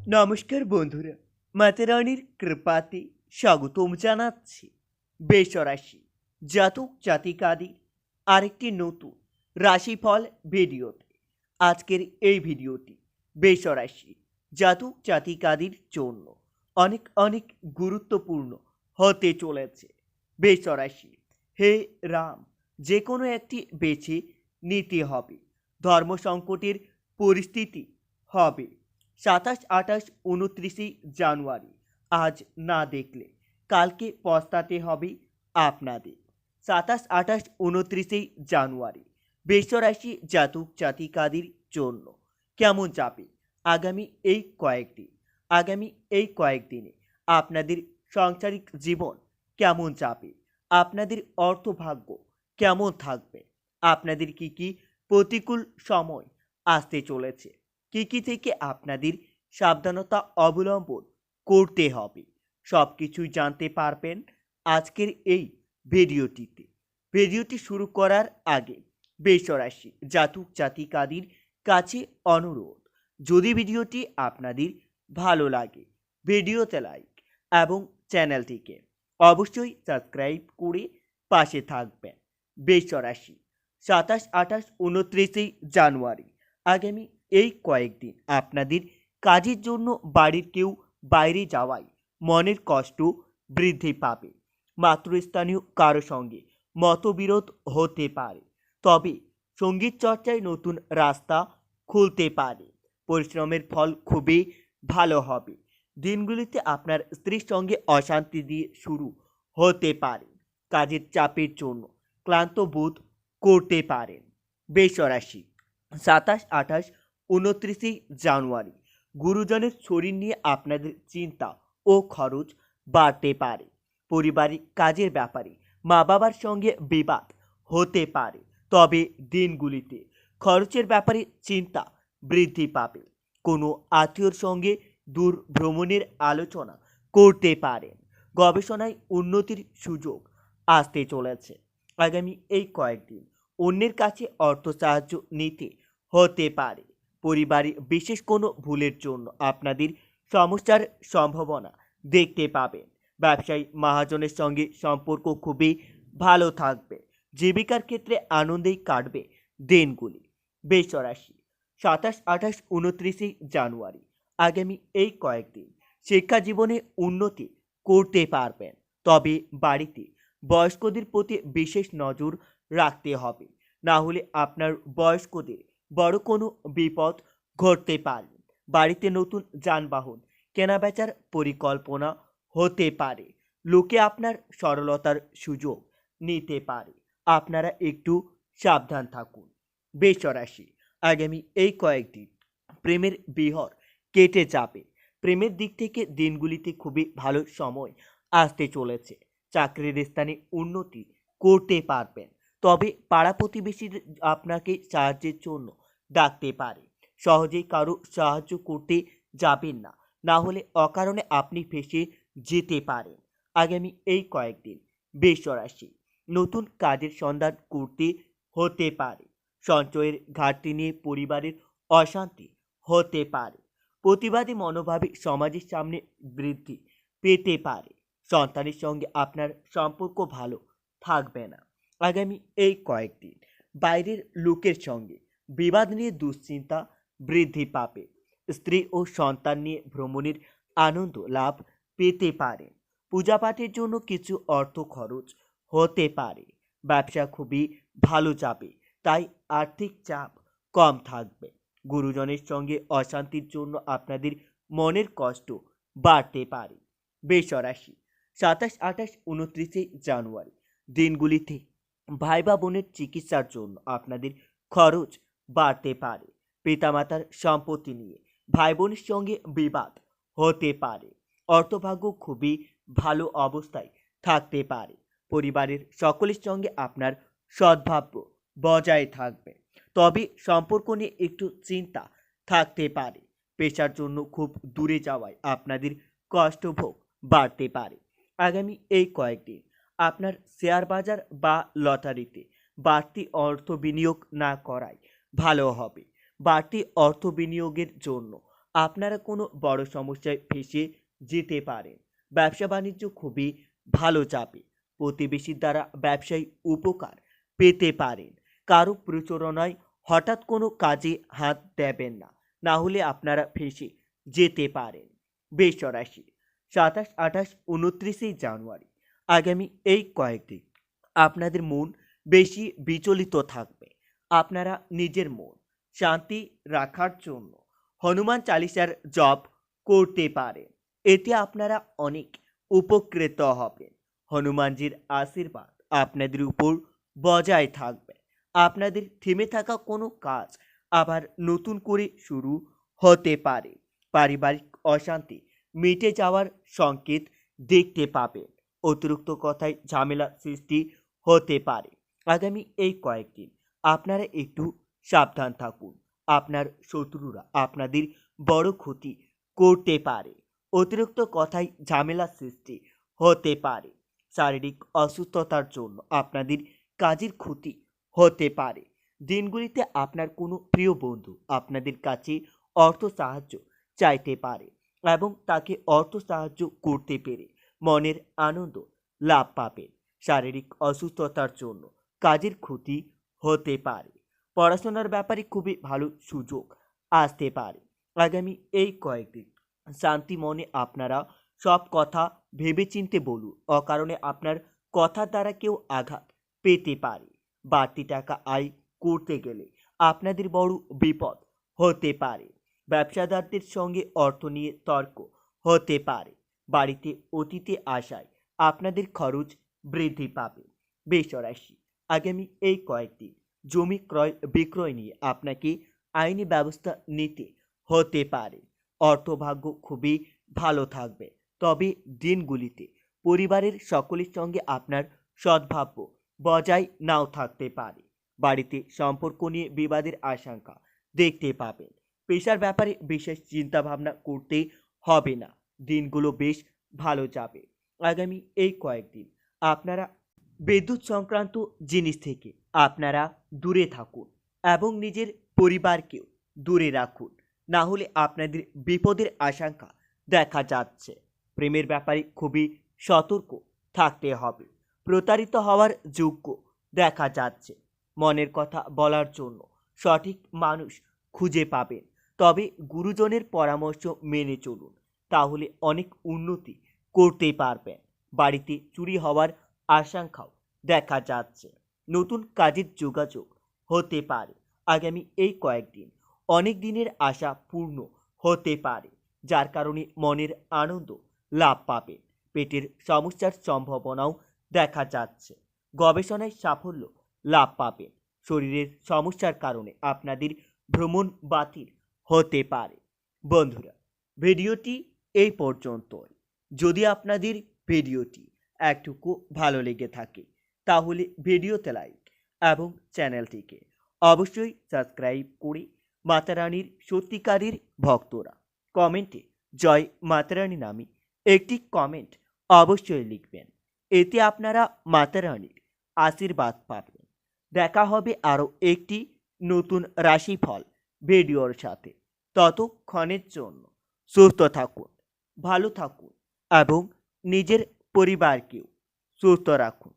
নমস্কার বন্ধুরা, মাতারানির কৃপাতে স্বাগতম জানাচ্ছি বেসরাশি জাতক জাতিকাদের আরেকটি নতুন রাশিফল ভিডিওতে। আজকের এই ভিডিওটি বেসরাশি জাতক জাতিকাদের জন্য অনেক অনেক গুরুত্বপূর্ণ হতে চলেছে। বেসরাশি, হে রাম, যে কোনো একটি বেছে নিতে হবে। ধর্ম সংকটের পরিস্থিতি হবে 27, 28, 29 জানুয়ারি। আজ না দেখলে কালকে পস্তাতে হবে আপনাদের। 27, 28, 29 জানুয়ারি বৃষরাশি জাতক জাতিকাদের জন্য কেমন যাবে আগামী এই কয়েকদিনে আপনাদের সাংসারিক জীবন কেমন যাবে, আপনাদের অর্থভাগ্য কেমন থাকবে, আপনাদের কি প্রতিকূল সময় আসতে চলেছে, কি থেকে আপনাদের সাবধানতা অবলম্বন করতে হবে, সব কিছুই জানতে পারবেন আজকের এই ভিডিওটিতে। ভিডিওটি শুরু করার আগে বেসরাশি জাতক জাতিকাদের কাছে অনুরোধ, যদি ভিডিওটি আপনাদের ভালো লাগে ভিডিওতে লাইক এবং চ্যানেলটিকে অবশ্যই সাবস্ক্রাইব করে পাশে থাকবেন। বেসরাশি 27, 28, 29 জানুয়ারি আগামী এই কয়েকদিন আপনাদের কাজের জন্য বাড়ির কেউ বাইরে যাওয়ায় মনের কষ্ট বৃদ্ধি পাবে। মাতৃস্থানীয় কারো সঙ্গে মতবিরোধ হতে পারে, তবে সঙ্গীত চর্চায় নতুন রাস্তা খুলতে পারে। পরিশ্রমের ফল খুবই ভালো হবে। দিনগুলিতে আপনার স্ত্রীর সঙ্গে অশান্তি দিয়ে শুরু হতে পারে। কাজের চাপের জন্য ক্লান্ত বোধ করতে পারেন। বেসরাশি 27, 28, 29 জানুয়ারি গুরুজনের শরীর নিয়ে আপনাদের চিন্তা ও খরচ বাড়তে পারে। পারিবারিক কাজের ব্যাপারে মা বাবার সঙ্গে বিবাদ হতে পারে, তবে দিনগুলিতে খরচের ব্যাপারে চিন্তা বৃদ্ধি পাবে। কোনো আত্মীয়র সঙ্গে দূর ভ্রমণের আলোচনা করতে পারেন। গবেষণায় উন্নতির সুযোগ আসতে চলেছে। আগামী এই কয়েকদিন অন্যের কাছে অর্থ সাহায্য নিতে হতে পারে। পরিবারে বিশেষ কোনো ভুলের জন্য আপনাদের সমস্যার সম্ভাবনা দেখতে পাবেন। ব্যবসায়ী মহাজনের সঙ্গে সম্পর্ক খুবই ভালো থাকবে। জীবিকার ক্ষেত্রে আনন্দেই কাটবে দিনগুলি। বেসরাশি 27, 28, 29 জানুয়ারি আগামী এই কয়েকদিন শিক্ষা জীবনে উন্নতি করতে পারবেন, তবে বাড়িতে বয়স্কদের প্রতি বিশেষ নজর রাখতে হবে, না হলে আপনার বয়স্কদের বড় কোনো বিপদ ঘটতে পারে। বাড়িতে নতুন যানবাহন কেনাবেচার পরিকল্পনা হতে পারে। লোকে আপনার সরলতার সুযোগ নিতে পারে, আপনারা একটু সাবধান থাকুন। বেসরাশি আগামী এই কয়েকদিন প্রেমের বিহর কেটে যাবে। প্রেমের দিক থেকে দিনগুলিতে খুবই ভালো সময় আসতে চলেছে। চাকরির স্থানে উন্নতি করতে পারবেন, তবে পাড়া প্রতিবেশীর আপনাকে সাহায্যের জন্য ডাকতে পারে। সহজেই কারো সাহায্য করতে যাবেন না, না হলে অকারণে আপনি ফেঁসে যেতে পারেন। আগামী এই কয়েকদিন বেসরাশি নতুন কাজের সন্ধান করতে হতে পারে। সঞ্চয়ের ঘাটতি নিয়ে পরিবারের অশান্তি হতে পারে। প্রতিবাদী মনোভাবে সমাজের সামনে বৃদ্ধি পেতে পারে। সন্তানের সঙ্গে আপনার সম্পর্ক ভালো থাকবে না। আগামী এই কয়েকদিন বাইরের লোকের সঙ্গে বিবাদ নিয়ে দুশ্চিন্তা বৃদ্ধি পাবে। স্ত্রী ও সন্তান নিয়ে ভ্রমণের আনন্দ লাভ পেতে পারেন। পূজাপাঠের জন্য কিছু অর্থ খরচ হতে পারে। ব্যবসা খুবই ভালো যাবে, তাই আর্থিক চাপ কম থাকবে। গুরুজনের সঙ্গে অশান্তির জন্য আপনাদের মনের কষ্ট বাড়তে পারে। বেসরাশি 27, 28, 29 জানুয়ারি দিনগুলিতে ভাই বা বোনের চিকিৎসার জন্য আপনাদের খরচ বাড়তে পারে। পিতামাতার সম্পত্তি নিয়ে ভাই বোনের সঙ্গে বিবাদ হতে পারে। অর্থভাগ্য খুবই ভালো অবস্থায় থাকতে পারে। পরিবারের সকলের সঙ্গে আপনার সদ্ভাব্য বজায় থাকবে, তবে সম্পর্ক নিয়ে একটু চিন্তা থাকতে পারে। পেশার জন্য খুব দূরে যাওয়ায় আপনাদের কষ্টভোগ বাড়তে পারে। আগামী এই কয়েকদিন আপনার শেয়ার বাজার বা লটারিতে বাড়তি অর্থ বিনিয়োগ না করাই ভালো হবে। বাড়তি অর্থ বিনিয়োগের জন্য আপনারা কোনো বড় সমস্যায় ফেঁসে যেতে পারেন। ব্যবসা বাণিজ্য খুবই ভালো যাবে। প্রতিবেশীর দ্বারা ব্যবসায়ী উপকার পেতে পারেন। কারো প্রচারণায় হঠাৎ কোনো কাজে হাত দেবেন না, না হলে আপনারা ফেঁসে যেতে পারেন। বৃষ রাশি 27, 28, 29 জানুয়ারি আগামী এই কয়েকদিন আপনাদের মন বেশি বিচলিত থাকবে। আপনারা নিজের মন শান্তি রাখার জন্য হনুমান চালিসার জপ করতে পারেন। এতে আপনারা অনেক উপকৃত হবেন। হনুমানজির আশীর্বাদ আপনাদের উপর বজায় থাকবে। আপনাদের থেমে থাকা কোনো কাজ আবার নতুন করে শুরু হতে পারে। পারিবারিক অশান্তি মিটে যাওয়ার সংকেত দেখতে পাবেন। অতিরিক্ত কথায় ঝামেলা সৃষ্টি হতে পারে। আগামী এই কয়েকদিন আপনারা একটু সাবধান থাকুন। আপনার শত্রুরা আপনাদের বড় ক্ষতি করতে পারে। অতিরিক্ত কথায় ঝামেলা সৃষ্টি হতে পারে। শারীরিক অসুস্থতার জন্য আপনাদের কাজের ক্ষতি হতে পারে। দিনগুলিতে আপনার কোনো প্রিয় বন্ধু আপনাদের কাছে অর্থ সাহায্য চাইতে পারে এবং তাকে অর্থ সাহায্য করতে পেরে মনের আনন্দ লাভ পাবেন। শারীরিক অসুস্থতার জন্য কাজের ক্ষতি হতে পারে। পড়াশোনার ব্যাপারে খুবই ভালো সুযোগ আসতে পারে। আগামী এই কয়েকদিন শান্তি মনে আপনারা সব কথা ভেবেচিন্তে বলুন। অকারণে আপনার কথার দ্বারা কেউ আঘাত পেতে পারে। বাড়তি টাকা আয় করতে গেলে আপনাদের বড় বিপদ হতে পারে। ব্যবসাদারদের সঙ্গে অর্থ নিয়ে তর্ক হতে পারে। বাড়িতে অতিথি আসায় আপনাদের খরচ বৃদ্ধি পাবে। বৃষ রাশি আগামী এই কয়েকদিন জমি ক্রয় বিক্রয় নিয়ে আপনাকে আইনি ব্যবস্থা নিতে হতে পারে। অর্থভাগ্য খুবই ভালো থাকবে। তবে দিনগুলিতে পরিবারের সকলের সঙ্গে আপনার সদ্ভাব্য বজায় নাও থাকতে পারে। বাড়িতে সম্পর্ক নিয়ে বিবাদের আশঙ্কা দেখতে পাবেন। পেশার ব্যাপারে বিশেষ চিন্তা ভাবনা করতে হবে না। দিনগুলো বেশ ভালো যাবে। আগামী এই কয়েকদিন আপনারা বিদ্যুৎ সংক্রান্ত জিনিস থেকে আপনারা দূরে থাকুন এবং নিজের পরিবারকেও দূরে রাখুন, না হলে আপনাদের বিপদের আশঙ্কা দেখা যাচ্ছে। প্রেমের ব্যাপারে খুবই সতর্ক থাকতে হবে। প্রতারিত হওয়ার যোগ্য দেখা যাচ্ছে। মনের কথা বলার জন্য সঠিক মানুষ খুঁজে পাবেন। তবে গুরুজনের পরামর্শ মেনে চলুন, তাহলে অনেক উন্নতি করতে পারবেন। বাড়িতে চুরি হওয়ার আশঙ্কাও দেখা যাচ্ছে। নতুন কাজের যোগাযোগ হতে পারে। আগামী এই কয়েকদিন অনেক দিনের আশা পূর্ণ হতে পারে, যার কারণে মনের আনন্দ লাভ পাবেন। পেটের সমস্যার সম্ভাবনাও দেখা যাচ্ছে। গবেষণায় সাফল্য লাভ পাবেন। শরীরের সমস্যার কারণে আপনাদের ভ্রমণ বাতিল হতে পারে। বন্ধুরা, ভিডিওটি এই পর্যন্তই। যদি আপনাদের ভিডিওটি একটুকু ভালো লেগে থাকে তাহলে ভিডিওতে লাইক এবং চ্যানেলটিকে অবশ্যই সাবস্ক্রাইব করে মাতারানীর সত্যিকারের ভক্তরা কমেন্টে জয় মাতারানী নামে একটি কমেন্ট অবশ্যই লিখবেন। এতে আপনারা মাতারানীর আশীর্বাদ পাবেন। দেখা হবে আরও একটি নতুন রাশিফল ভিডিওর সাথে। ততক্ষণের জন্য সুস্থ থাকুন, ভালো থাকুন এবং নিজের পরিবারকেও সুস্থ রাখুন।